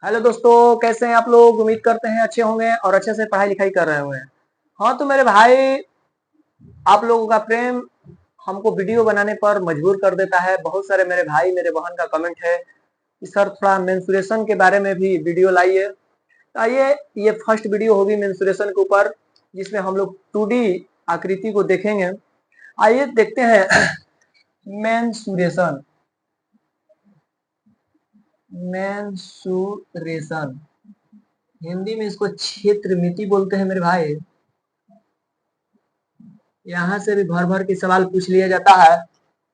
Hello दोस्तों, कैसे हैं आप लोग। उम्मीद करते हैं अच्छे होंगे और अच्छे से पढ़ाई लिखाई कर रहे होंगे। हाँ तो मेरे भाई, आप लोगों का प्रेम हमको वीडियो बनाने पर मजबूर कर देता है। बहुत सारे मेरे भाई मेरे बहन का कमेंट है कि सर थोड़ा मेंसुरेशन के बारे में भी वीडियो लाइए। तो आइए, ये फर्स्ट वीडियो होगी मेंसुरेशन के ऊपर, जिसमें हम लोग 2D आकृति को देखेंगे। आइए देखते हैं मेंसुरेशन। मेंसुरेशन हिंदी में इसको क्षेत्र मिति बोलते हैं मेरे भाई। यहाँ से भी भर भर के सवाल पूछ लिया जाता है।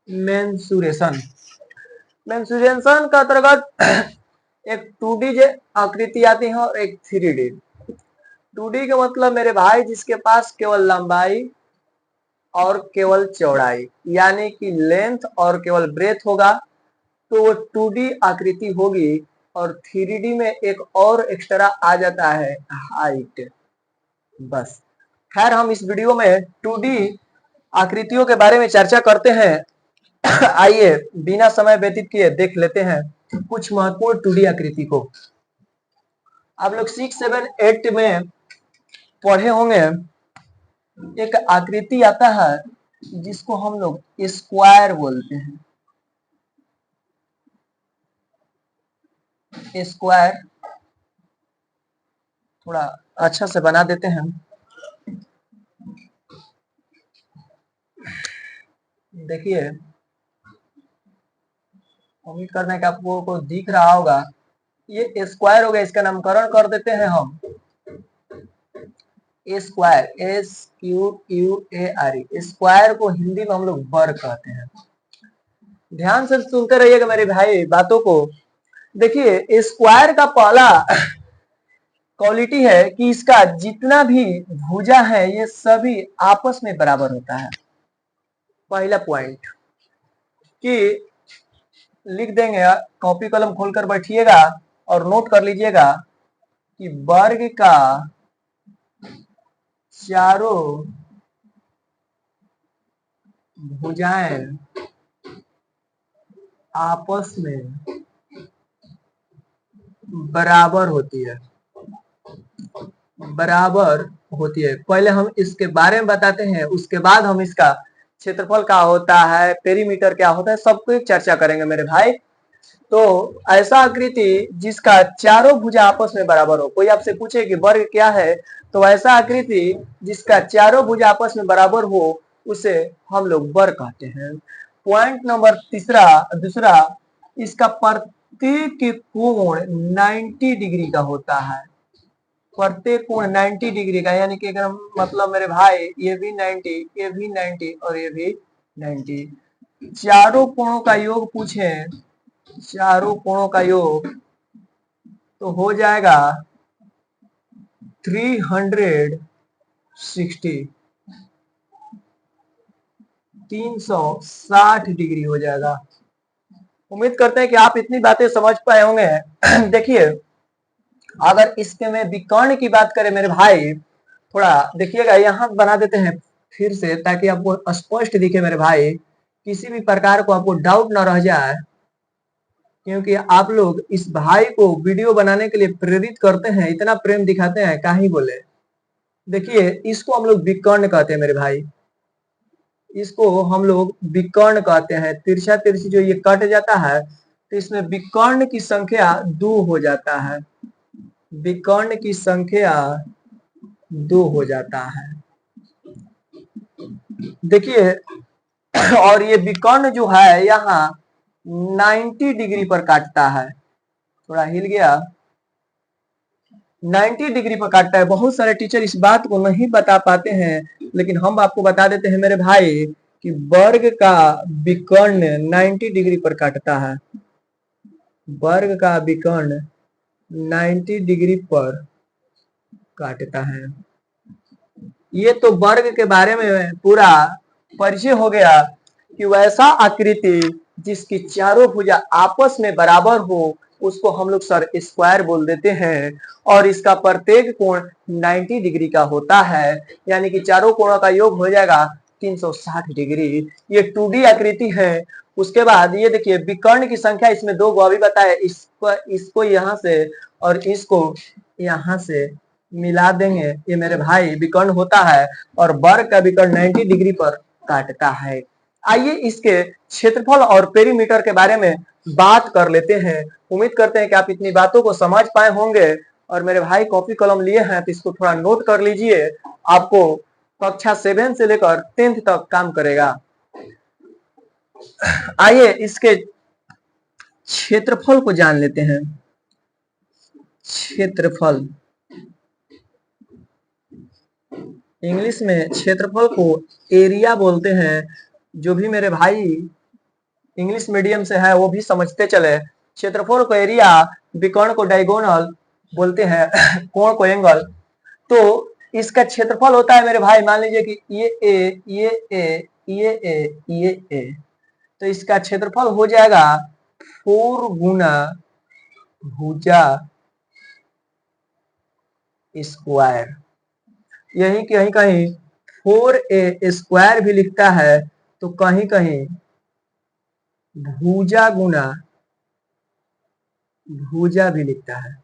मेंसुरेशन मेंसुरेशन का अंतर्गत एक 2D आकृति आती है और एक 3D। 2D का मतलब मेरे भाई जिसके पास केवल लंबाई और केवल चौड़ाई यानी कि लेंथ और केवल ब्रेथ होगा तो वो 2D आकृति होगी। और 3D में एक और एक्स्ट्रा आ जाता है, हाइट। बस, खैर हम इस वीडियो में 2D आकृतियों के बारे में चर्चा करते हैं। आइए बिना समय व्यतीत किए देख लेते हैं कुछ महत्वपूर्ण 2D आकृति को। आप लोग 6, 7, 8 में पढ़े होंगे। एक आकृति आता है जिसको हम लोग स्क्वायर बोलते हैं। स्क्वायर थोड़ा अच्छा से बना देते हैं। देखिए, उम्मीद करना है कि आपको को दिख रहा होगा। ये स्क्वायर हो गया, इसका नामकरण कर देते हैं हम स्क्वायर, SQUARE। स्क्वायर को हिंदी में हम लोग वर्ग कहते हैं। ध्यान से सुनते रहिएगा मेरे भाई बातों को। देखिए, स्क्वायर का पहला क्वालिटी है कि इसका जितना भी भुजा है ये सभी आपस में बराबर होता है। पहला पॉइंट कि लिख देंगे, कॉपी कलम खोलकर बैठिएगा और नोट कर लीजिएगा कि वर्ग का चारों भुजाएं आपस में बराबर होती है। बराबर होती है। पहले हम इसके बारे में बताते हैं, उसके बाद हम इसका क्षेत्रफल क्या होता है, पेरीमीटर क्या होता है, सबको चर्चा करेंगे मेरे भाई। तो ऐसा आकृति जिसका चारों भुजा आपस में बराबर हो। कोई आपसे पूछे कि वर्ग क्या है, तो ऐसा आकृति जिसका चारों भुजा आपस में बराबर हो उसे हम लोग वर्ग कहते हैं। पॉइंट नंबर दूसरा, इसका प्रत्येक कोण 90 डिग्री का होता है। प्रत्येक कोण 90 डिग्री का, यानी कि अगर मतलब मेरे भाई ये भी 90, ये भी 90 और ये भी 90, चारों कोणों का योग पूछे, चारों कोणों का योग तो हो जाएगा 360, 360 डिग्री हो जाएगा। उम्मीद करते हैं कि आप इतनी बातें समझ पाए होंगे। देखिए, अगर इसके में विकर्ण की बात करें मेरे भाई, थोड़ा देखिएगा, यहाँ बना देते हैं फिर से ताकि आपको स्पष्ट दिखे मेरे भाई, किसी भी प्रकार को आपको डाउट ना रह जाए। क्योंकि आप लोग इस भाई को वीडियो बनाने के लिए प्रेरित करते हैं, इतना प्रेम दिखाते हैं, काहे बोले। देखिए, इसको हम लोग विकर्ण कहते हैं मेरे भाई। इसको हम लोग विकर्ण कहते हैं। तिरछा तिरछी जो ये कट जाता है तो इसमें विकर्ण की संख्या 2 हो जाता है। विकर्ण की संख्या 2 हो जाता है। देखिए, और ये विकर्ण जो है यहाँ 90 डिग्री पर काटता है। थोड़ा हिल गया, 90 डिग्री पर काटता है। बहुत सारे टीचर इस बात को नहीं बता पाते हैं, लेकिन हम आपको बता देते हैं मेरे भाई कि वर्ग का विकर्ण 90 डिग्री पर काटता है। वर्ग का विकर्ण 90 डिग्री पर काटता है। ये तो वर्ग के बारे में पूरा परिचय हो गया कि वैसा आकृति जिसकी चारों भुजा आपस में बराबर हो उसको हम लोग सर स्क्वायर बोल देते हैं। और इसका प्रत्येक कोण 90 डिग्री का होता है, यानी कि चारों कोणों का योग हो जाएगा 360 डिग्री। ये 2D आकृति है। उसके बाद ये देखिए विकर्ण की संख्या इसमें दो गो अभी बताए, इसको यहाँ से और इसको यहाँ से मिला देंगे, ये मेरे भाई विकर्ण होता है और वर्ग का विकर्ण 90 डिग्री पर काटता है। आइए इसके क्षेत्रफल और पेरीमीटर के बारे में बात कर लेते हैं। उम्मीद करते हैं कि आप इतनी बातों को समझ पाए होंगे और मेरे भाई कॉपी कलम लिए हैं तो इसको थोड़ा नोट कर लीजिए, आपको कक्षा 7 से लेकर 10th तक काम करेगा। आइए इसके क्षेत्रफल को जान लेते हैं। क्षेत्रफल, इंग्लिश में क्षेत्रफल को एरिया बोलते हैं। जो भी मेरे भाई इंग्लिश मीडियम से है वो भी समझते चले। क्षेत्रफल को एरिया, विकर्ण को डायगोनल बोलते हैं, कोण को एंगल। तो इसका क्षेत्रफल होता है मेरे भाई, मान लीजिए कि ये ए, ये ए, ये ए, ये ए, तो इसका क्षेत्रफल हो जाएगा 4 गुना भुजा स्क्वायर। यही कहीं कहीं 4a स्क्वायर भी लिखता है, तो कहीं कहीं भुजा गुना भुजा भी लिखता है।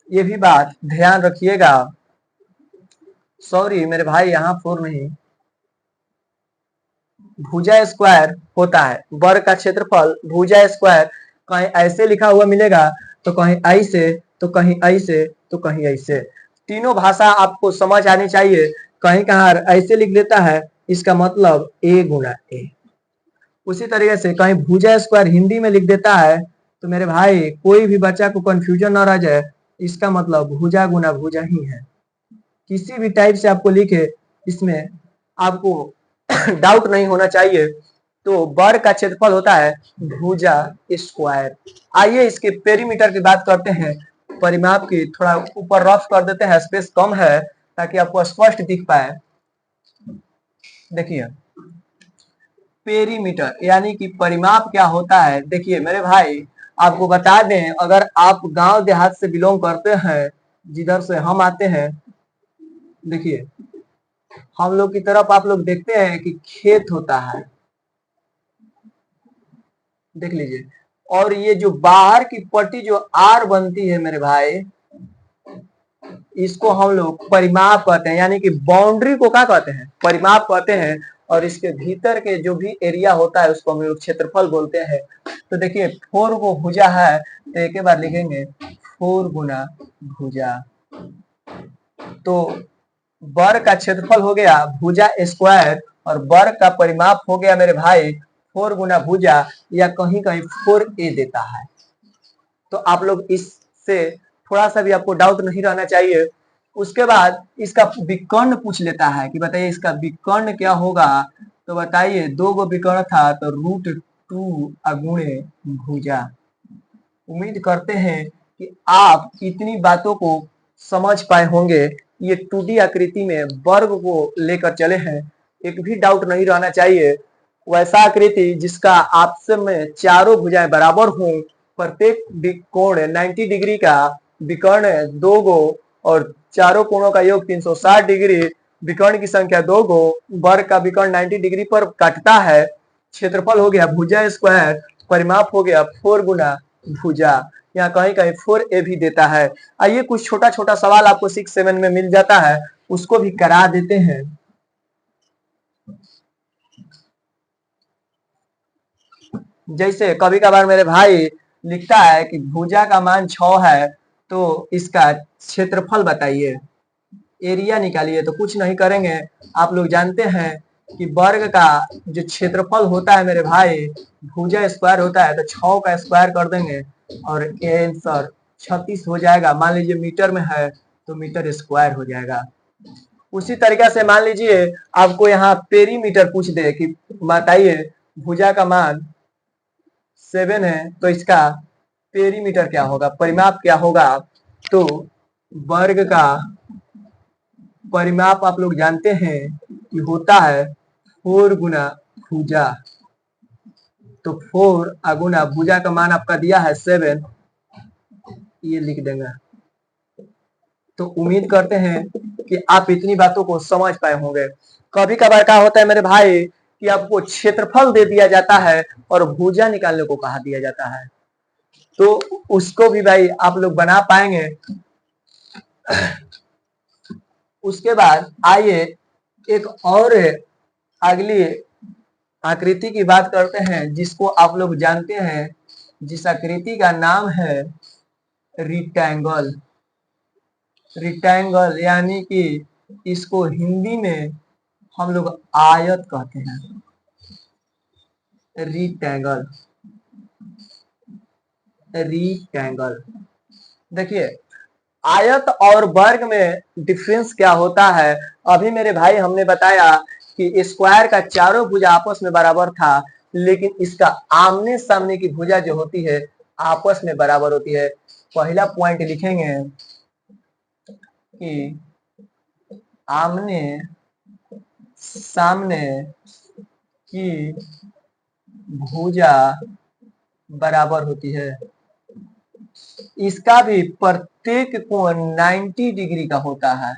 ये भी बात ध्यान रखिएगा। सॉरी मेरे भाई, यहाँ 4 नहीं, भुजा स्क्वायर होता है। वर्ग का क्षेत्रफल भुजा स्क्वायर कहीं ऐसे लिखा हुआ मिलेगा, तो कहीं ऐसे, तो कहीं ऐसे, तो कहीं ऐसे। तीनों भाषा आपको समझ आनी चाहिए। कहीं कहाँ ऐसे लिख देता है, इसका मतलब a गुना a। उसी तरीके से कहीं भुजा स्क्वायर हिंदी में लिख देता है, तो मेरे भाई कोई भी बच्चा को कंफ्यूजन न रह जाए, इसका मतलब भुजा गुना भुजा ही है। किसी भी टाइप से आपको लिखे, इसमें आपको डाउट नहीं होना चाहिए। तो वर्ग का क्षेत्रफल होता है भुजा स्क्वायर। आइए इसके पेरीमीटर की बात करते हैं। परिमाप की थोड़ा ऊपर रफ कर देते हैं, स्पेस कम है ताकि आपको स्पष्ट दिख पाए। देखिए पेरीमीटर यानी कि परिमाप क्या होता है। देखिए मेरे भाई आपको बता दें, अगर आप गांव देहात से बिलोंग करते हैं, जिधर से हम आते हैं, देखिए हम लोग की तरफ आप लोग देखते हैं कि खेत होता है, देख लीजिए। और ये जो बाहर की पट्टी जो आर बनती है मेरे भाई, इसको हम लोग परिमाप कहते हैं, यानी कि बाउंड्री को क्या कहते हैं, परिमाप कहते हैं। और इसके भीतर के जो भी एरिया होता है उसको हम लोग क्षेत्रफल बोलते हैं। तो देखिए 4 को भुजा है, तो एक बार लिखेंगे 4 गुना भुजा। तो वर्ग का क्षेत्रफल हो गया भुजा स्क्वायर और वर्ग का परिमाप हो गया मेरे भाई 4 गुना भुजा, या कहीं कहीं 4a देता है। तो आप लोग इससे थोड़ा सा भी आपको डाउट नहीं रहना चाहिए। उसके बाद इसका विकर्ण पूछ लेता है कि बताइए इसका विकर्ण क्या होगा। तो बताइए 2 गो विकर्ण था, तो √2 गुणे भुजा। उम्मीद करते हैं कि आप इतनी बातों को समझ पाए होंगे। ये 2D आकृति में वर्ग को लेकर चले हैं, एक भी डाउट नहीं रहना चाहिए। वैसा आकृति जिसका आपस में चारों भुजाएं बराबर हों, प्रत्येक कोण 90 डिग्री का, विकर्ण 2 गो और चारों कोणों का योग 360 डिग्री, विकर्ण की संख्या 2 गो, वर्ग का विकर्ण 90 डिग्री पर काटता है। क्षेत्रफल हो गया भुजा स्क्वायर, परिमाप हो गया 4 गुना भुजा, यहाँ कहीं कहीं 4a भी देता है। आइए कुछ छोटा छोटा सवाल आपको 6-7 में मिल जाता है, उसको भी करा देते हैं। जैसे कभी कभार मेरे भाई लिखता है कि भुजा का मान 6 है, तो इसका क्षेत्रफल बताइए, एरिया निकालिए। तो कुछ नहीं करेंगे, आप लोग जानते हैं कि वर्ग का जो क्षेत्रफल होता है मेरे भाई भुजा स्क्वायर होता है, तो 6 का स्क्वायर कर देंगे और आंसर 36 हो जाएगा। मान लीजिए मीटर में है तो मीटर स्क्वायर हो जाएगा। उसी तरीके से मान लीजिए आपको यहाँ पेरीमीटर पूछ दे कि बताइए भुजा का मान 7 है, तो इसका पेरीमीटर क्या होगा, परिमाप क्या होगा। तो वर्ग का परिमाप आप लोग जानते हैं कि होता है 4 गुना भुजा। तो 4 गुना भुजा का मान आपका दिया है 7, ये लिख देंगे। तो उम्मीद करते हैं कि आप इतनी बातों को समझ पाए होंगे। कभी कभार क्या होता है मेरे भाई कि आपको क्षेत्रफल दे दिया जाता है और भुजा निकालने को कहा दिया जाता है, तो उसको भी भाई आप लोग बना पाएंगे। उसके बाद आइए एक और अगली आकृति की बात करते हैं जिसको आप लोग जानते हैं, जिस आकृति का नाम है रिक्टेंगल। रिक्टेंगल यानी कि इसको हिंदी में हम लोग आयत कहते हैं। Rectangle, rectangle. देखिए आयत और वर्ग में डिफरेंस क्या होता है। अभी मेरे भाई हमने बताया कि स्क्वायर का चारों भुजा आपस में बराबर था, लेकिन इसका आमने सामने की भुजा जो होती है आपस में बराबर होती है। पहला पॉइंट लिखेंगे कि आमने सामने की भुजा बराबर होती है। इसका भी प्रत्येक कोण 90 डिग्री का होता है।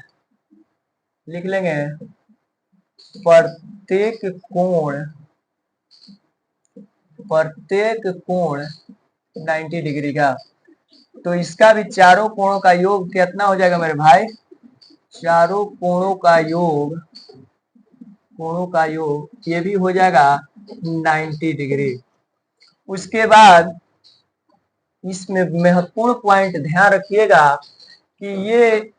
लिख लेंगे प्रत्येक कोण 90 डिग्री का। तो इसका भी चारों कोणों का योग कितना हो जाएगा मेरे भाई? चारों कोणों का योग ये भी हो जाएगा 90 डिग्री। उसके बाद इसमें महत्वपूर्ण पॉइंट ध्यान रखिएगा कि ये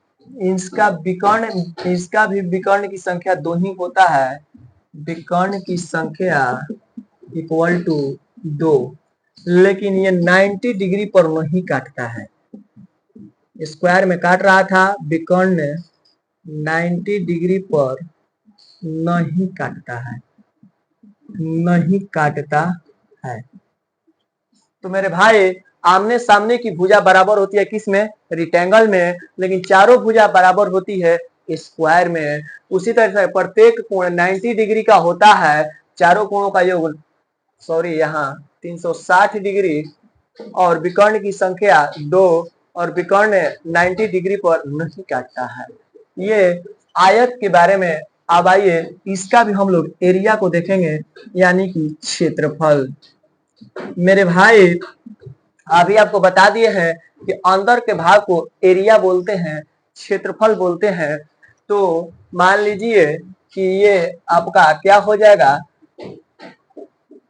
इसका भी विकर्ण की संख्या 2 ही होता है। विकर्ण की संख्या इक्वल टू 2, लेकिन ये 90 डिग्री पर नहीं काटता है। स्क्वायर में काट रहा था, विकर्ण 90 डिग्री पर नहीं काटता है। तो मेरे भाई आमने सामने की भुजा बराबर होती है किस में? रिक्टेंगल में, लेकिन चारों भुजा बराबर होती है स्क्वायर में। उसी तरह से प्रत्येक कोण 90 डिग्री का होता है। चारों कोणों का योग यहाँ 360 डिग्री और विकर्ण की संख्या 2 और विकर्ण 90 डिग्री पर नहीं काटता है। ये आयत के बारे में। अब आइए इसका भी हम लोग एरिया को देखेंगे, यानी कि क्षेत्रफल। मेरे भाई अभी आपको बता दिए हैं कि अंदर के भाग को एरिया बोलते हैं, क्षेत्रफल बोलते हैं। तो मान लीजिए कि ये आपका क्या हो जाएगा,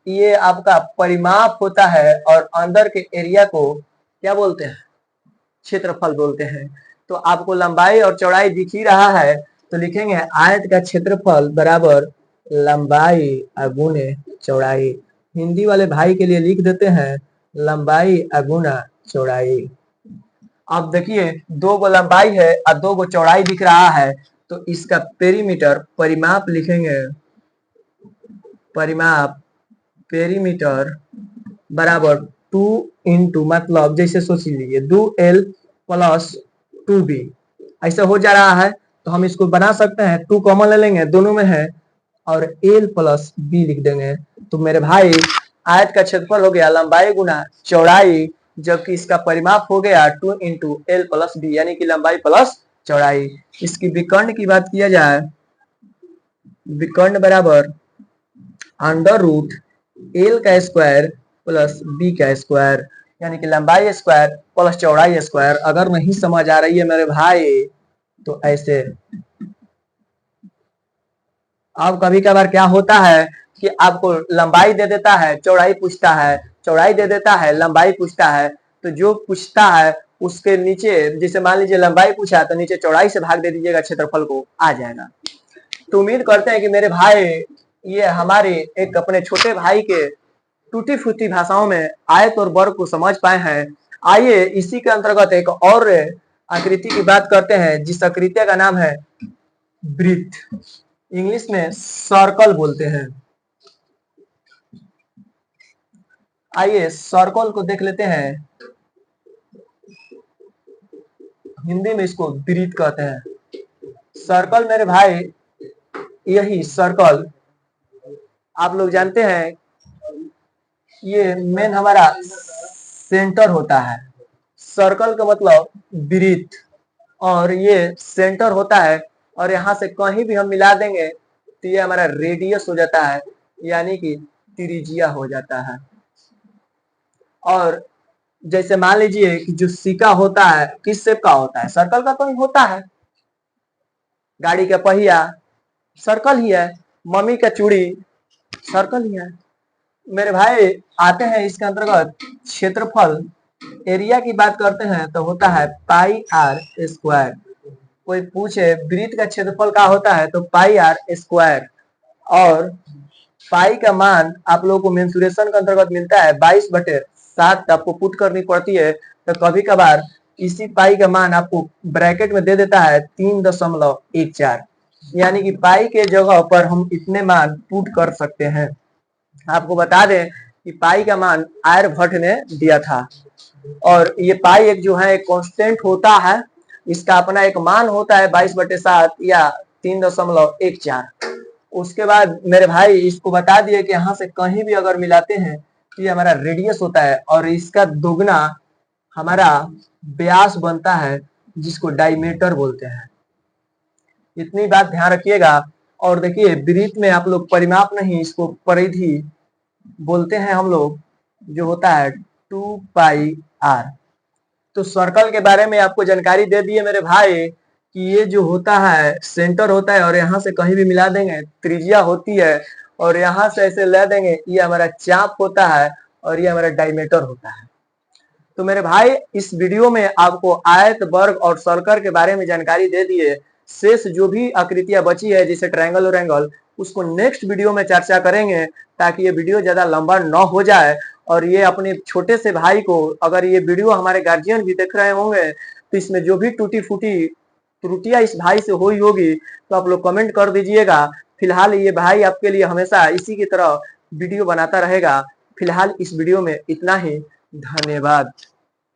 ये आपका परिमाप होता है और अंदर के एरिया को क्या बोलते हैं? क्षेत्रफल बोलते हैं। तो आपको लंबाई और चौड़ाई दिख ही रहा है, तो लिखेंगे आयत का क्षेत्रफल बराबर लंबाई अगुणे चौड़ाई। हिंदी वाले भाई के लिए लिख देते हैं लंबाई अगुना चौड़ाई। अब देखिए 2 गो लंबाई है और 2 गो चौड़ाई दिख रहा है, तो इसका पेरीमीटर परिमाप लिखेंगे। पेरीमीटर बराबर 2 इंटू, मतलब जैसे सोच लीजिए 2L प्लस 2B ऐसा हो जा रहा है, तो हम इसको बना सकते हैं 2 कॉमन ले लेंगे, दोनों में है, और L प्लस B लिख देंगे। तो मेरे भाई आयत का क्षेत्रफल हो गया लंबाई गुना चौड़ाई, जबकि इसका परिमाप हो गया 2 इंटू L प्लस B, यानी कि लंबाई प्लस चौड़ाई। इसकी विकर्ण की बात किया जाए, विकर्ण बराबर अंडर रूट L का स्क्वायर प्लस B का स्क्वायर, यानी कि लंबाई स्क्वायर प्लस चौड़ाई स्क्वायर। अगर नहीं समझ आ रही है मेरे भाई तो ऐसे। अब कभी कभार क्या होता है कि आपको लंबाई दे देता है, चौड़ाई पूछता है, चौड़ाई दे देता है, लंबाई पूछता है। तो जो पूछता है उसके नीचे, जैसे मान लीजिए लंबाई पूछा तो नीचे चौड़ाई से भाग दे दीजिएगा, क्षेत्रफल को आ जाएगा। तो उम्मीद करते हैं कि मेरे भाई ये हमारे एक अपने छोटे भाई के टूटी फूटी भाषाओं में आयत और वर्ग को समझ पाए हैं। आइए इसी के अंतर्गत एक और आकृति की बात करते हैं, जिस आकृति का नाम है वृत्त। इंग्लिश में सर्कल बोलते हैं। आइए सर्कल को देख लेते हैं, हिंदी में इसको वृत्त कहते हैं। सर्कल मेरे भाई, यही सर्कल आप लोग जानते हैं, ये मेन हमारा सेंटर होता है। सर्कल का मतलब वृत्त, और ये सेंटर होता है, और यहाँ से कहीं भी हम मिला देंगे तो ये हमारा रेडियस हो जाता है, यानी कि त्रिज्या हो जाता है। और जैसे मान लीजिए कि जो सिक्का होता है किस शेप का होता है, सर्कल का तो ही होता है। गाड़ी का पहिया सर्कल ही है, मम्मी का चूड़ी सर्कल ही है। मेरे भाई आते हैं इसके अंतर्गत क्षेत्रफल, एरिया की बात करते हैं तो होता है पाई आर स्क्वायर। कोई पूछे वृत्त का क्षेत्रफल क्या होता है तो पाई आर स्क्वायर। और पाई का मान आप लोगों को मेंसुरेशन के अंतर्गत मिलता है 22/7 आपको पुट करनी पड़ती है। तो कभी कभार इसी पाई का मान आपको ब्रैकेट में दे देता है 3.14, यानी कि पाई के जगह पर हम इतने मान पुट कर सकते हैं। आपको बता दें कि पाई का मान आर्यभट्ट ने दिया था, और ये पाई एक जो है एक कांस्टेंट होता है, इसका अपना एक मान होता है 22/7 या 3.14। उसके बाद मेरे भाई इसको बता दिए कि यहाँ से कहीं भी अगर मिलाते हैं तो ये हमारा रेडियस होता है, और इसका दोगुना हमारा व्यास बनता है, जिसको डायमीटर बोलते हैं। इतनी बात ध्यान रखिएगा। और देखिए वृत्त में आप लोग परिमाप नहीं, इसको परिधि बोलते हैं हम लोग, जो होता है 2πr। तो सर्कल के बारे में आपको जानकारी दे दिए मेरे भाई कि ये जो होता है सेंटर होता है, और यहाँ से कहीं भी मिला देंगे त्रिज्या होती है, और यहाँ से ऐसे ले देंगे ये हमारा चाप होता है, और ये हमारा डायमीटर होता है। तो मेरे भाई इस वीडियो में आपको आयत, वर्ग और सर्कल के बारे में जानकारी दे दिए। शेष जो भी आकृतियां बची है जैसे ट्रायंगल और एंगल, उसको नेक्स्ट वीडियो में चर्चा करेंगे, ताकि ये वीडियो ज्यादा लंबा न हो जाए। और ये अपने छोटे से भाई को, अगर ये वीडियो हमारे गार्जियन भी देख रहे होंगे तो इसमें जो भी टूटी फूटी त्रुटियां इस भाई से हुई होगी तो आप लोग कमेंट कर दीजिएगा। फिलहाल ये भाई आपके लिए हमेशा इसी की तरह वीडियो बनाता रहेगा। फिलहाल इस वीडियो में इतना ही। धन्यवाद।